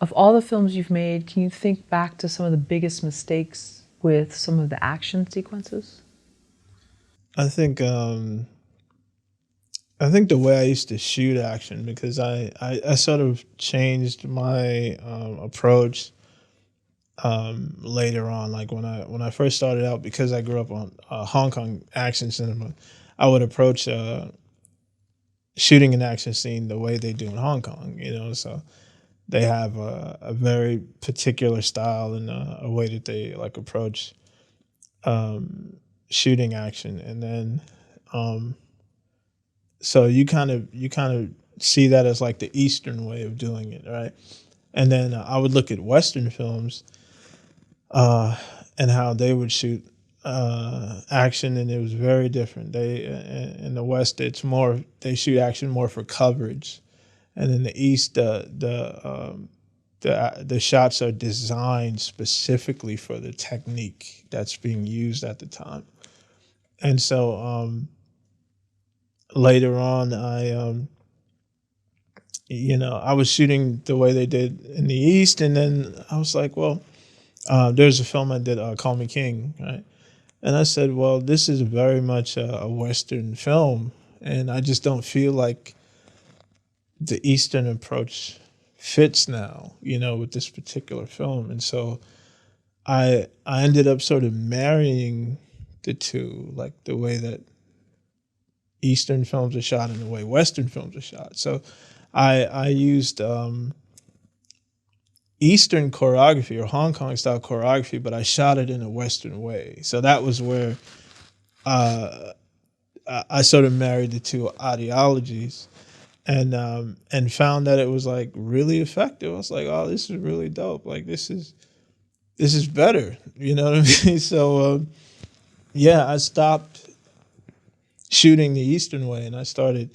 Of all the films you've made, can you think back to some of the biggest mistakes with some of the action sequences? I think um, I think the way I used to shoot action because I sort of changed my approach later on. Like when I first started out, because I grew up on Hong Kong action cinema, I would approach shooting an action scene the way they do in Hong Kong. So they have a very particular style and a way that they like approach um, shooting action, and then um, so you kind of see that as like the Eastern way of doing it, right? And then I would look at Western films uh, and how they would shoot action, and it was very different. They in the West, it's more they shoot action more for coverage, and in the East, the shots are designed specifically for the technique that's being used at the time. And so later on, I was shooting the way they did in the East, and then I was like, well, there's a film I did, Call Me King, right? And I said, well, this is very much a Western film, and I just don't feel like the Eastern approach fits now, with this particular film. And so I ended up sort of marrying the two, like the way that Eastern films are shot and the way Western films are shot. So I used Eastern choreography or Hong Kong style choreography, but I shot it in a Western way. So that was where uh, I sort of married the two ideologies, and found that it was like really effective. I was like, oh, this is really dope. Like this is better. You know what I mean? So yeah, I stopped shooting the Eastern way, and I started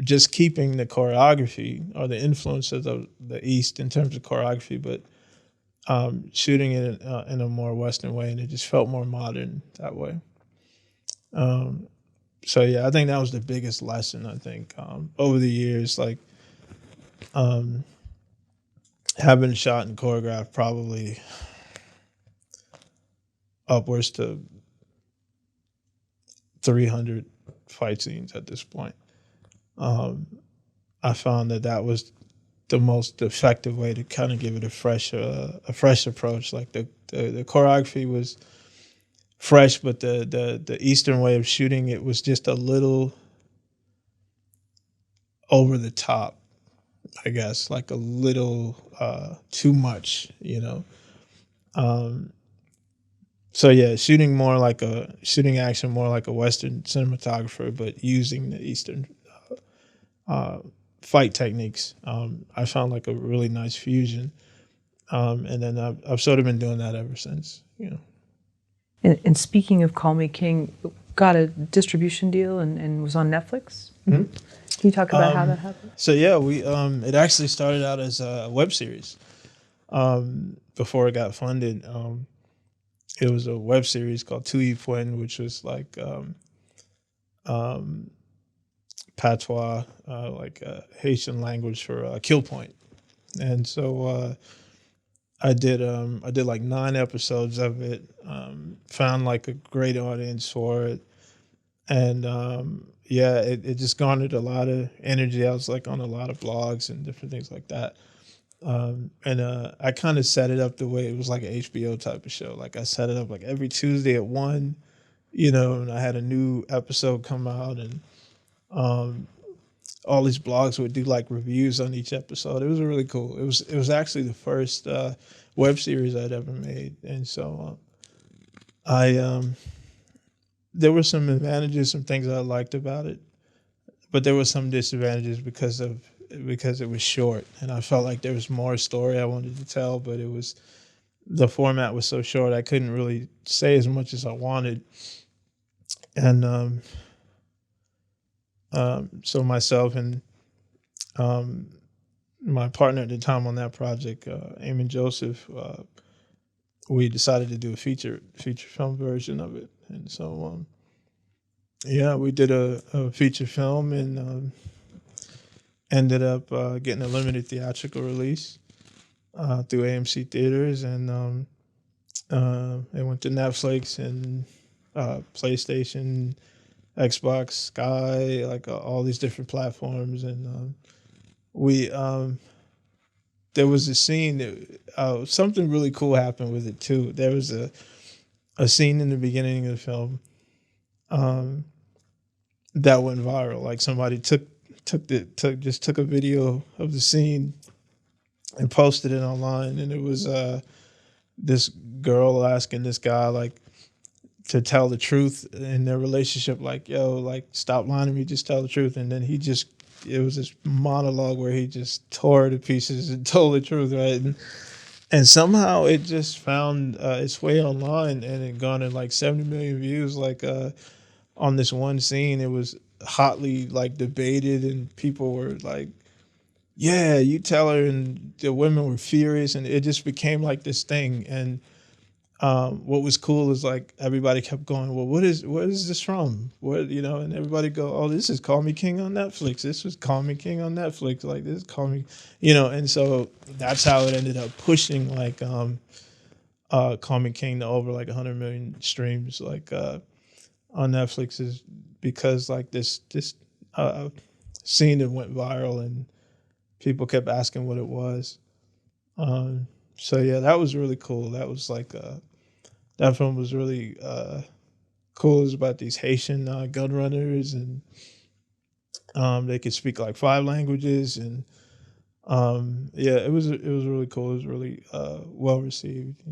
just keeping the choreography or the influences of the East in terms of choreography, but shooting it in a more Western way, and it just felt more modern that way. Um, so yeah, I think that was the biggest lesson. I think over the years, like um, having shot and choreographed probably upwards to 300 fight scenes at this point. Um, I found that that was the most effective way to kind of give it a fresh approach. Like the choreography was fresh, but the Eastern way of shooting it was just a little over the top, I guess, like a little too much. Um, so yeah, shooting action more like a Western cinematographer, but using the Eastern uh, fight techniques. I found like a really nice fusion, and then I've sort of been doing that ever since. And speaking of Call Me King, got a distribution deal and was on Netflix. Mhm. Can you talk about how that happened? So yeah, we it actually started out as a web series before it got funded. It was a web series called Tu Puen, which was like um, patois, like Haitian language for kill point. And so I did like 9 episodes of it. Found like a great audience for it, and yeah, it just garnered a lot of energy. I was like on a lot of blogs and different things like that. And I kind of set it up the way it was like an HBO type of show. Like I set it up like every Tuesday at 1, and I had a new episode come out, and um, all these blogs would do like reviews on each episode. It was really cool. It was actually the first web series I'd ever made, and so I there were some advantages, some things I liked about it, but there were some disadvantages because it was short, and I felt like there was more story I wanted to tell, but the format was so short I couldn't really say as much as I wanted, and so myself and um, my partner at the time on that project, Eamon Joseph, we decided to do a feature film version of it, and so yeah, we did a feature film, and ended up getting a limited theatrical release through AMC theaters, and it went to Netflix and PlayStation, Xbox, Sky, like all these different platforms. And we there was a scene that something really cool happened with it too. There was a scene in the beginning of the film um, that went viral. Like somebody took a video of the scene and posted it online, and it was this girl asking this guy like to tell the truth in their relationship, like, yo, like, stop lying to me, just tell the truth. And then it was this monologue where he just tore to pieces and told the truth, right? And somehow it just found its way online, and it garnered like 70 million views, like on this one scene. It was hotly like debated, and people were like, yeah, you tell her, and the women were furious, and it just became like this thing. And what was cool is like everybody kept going, well, what is this from? What, and everybody go, oh, this is Call Me King on Netflix. This was Call Me King on Netflix. Like this is Call Me, and so that's how it ended up pushing like Call Me King to over like 100 million streams like on Netflix, is because like this scene that went viral and people kept asking what it was. So yeah, that was really cool. That was like that film was really cool. It was about these Haitian gun runners, and they could speak like 5 languages, and yeah, it was really cool. It was really well received.